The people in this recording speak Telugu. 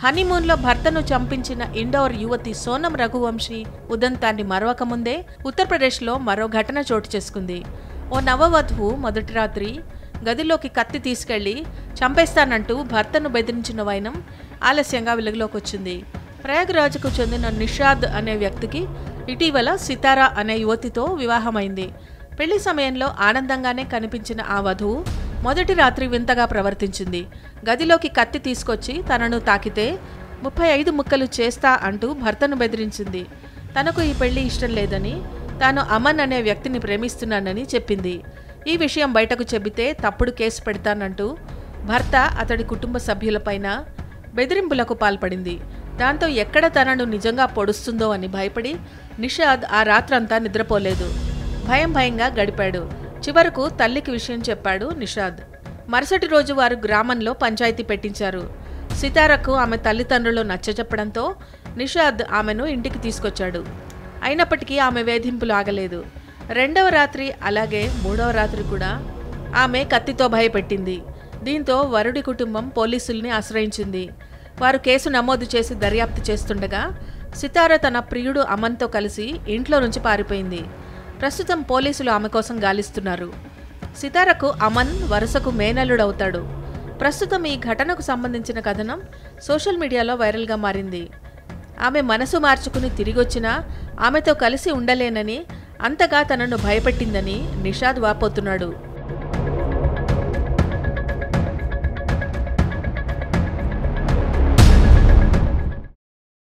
హనీమూన్లో భర్తను చంపించిన ఇండోర్ యువతి సోనం రఘువంశీ ఉదంతాన్ని మరవకముందే ఉత్తరప్రదేశ్లో మరో ఘటన చోటు చేసుకుంది. ఓ నవవధువు మొదటి రాత్రి గదిలోకి కత్తి తీసుకెళ్లి చంపేస్తానంటూ భర్తను బెదిరించిన వైనం ఆలస్యంగా వెలుగులోకి వచ్చింది. ప్రయాగ్రాజ్కు చెందిన నిషాద్ అనే వ్యక్తికి ఇటీవల సితారా అనే యువతితో వివాహమైంది. పెళ్లి సమయంలో ఆనందంగానే కనిపించిన ఆ వధువు మొదటి రాత్రి వింతగా ప్రవర్తించింది. గదిలోకి కత్తి తీసుకొచ్చి తనను తాకితే 35 ముక్కలు చేస్తా అంటూ భర్తను బెదిరించింది. తనకు ఈ పెళ్లి ఇష్టం లేదని, తాను అమన్ అనే వ్యక్తిని ప్రేమిస్తున్నానని చెప్పింది. ఈ విషయం బయటకు చెబితే తప్పుడు కేసు పెడతానంటూ భర్త అతడి కుటుంబ సభ్యులపైన బెదిరింపులకు పాల్పడింది. దాంతో ఎక్కడ తనను నిజంగా పొడుస్తుందో అని భయపడి నిషాద్ ఆ రాత్రంతా నిద్రపోలేదు. భయంగా గడిపాడు. చివరకు తల్లికి విషయం చెప్పాడు నిషాద్. మరుసటి రోజు వారు గ్రామంలో పంచాయతీ పెట్టించారు. సితారకు ఆమె తల్లిదండ్రులు నచ్చజెప్పడంతో నిషాద్ ఆమెను ఇంటికి తీసుకొచ్చాడు. అయినప్పటికీ ఆమె వేధింపులు ఆగలేదు. రెండవ రాత్రి అలాగే మూడవ రాత్రి కూడా ఆమె కత్తితో భయపెట్టింది. దీంతో వరుడి కుటుంబం పోలీసుల్ని ఆశ్రయించింది. వారు కేసు నమోదు చేసి దర్యాప్తు చేస్తుండగా సితార తన ప్రియుడు అమన్తో కలిసి ఇంట్లో నుంచి పారిపోయింది. ప్రస్తుతం పోలీసులు ఆమె కోసం గాలిస్తున్నారు. సితారకు అమన్ వరుసకు మేనల్లుడవుతాడు. ప్రస్తుతం ఈ ఘటనకు సంబంధించిన కథనం సోషల్ మీడియాలో వైరల్గా మారింది. ఆమె మనసు మార్చుకుని తిరిగొచ్చినా ఆమెతో కలిసి ఉండలేనని, అంతగా తనను భయపెట్టిందని నిషాద్ వాపోతున్నాడు.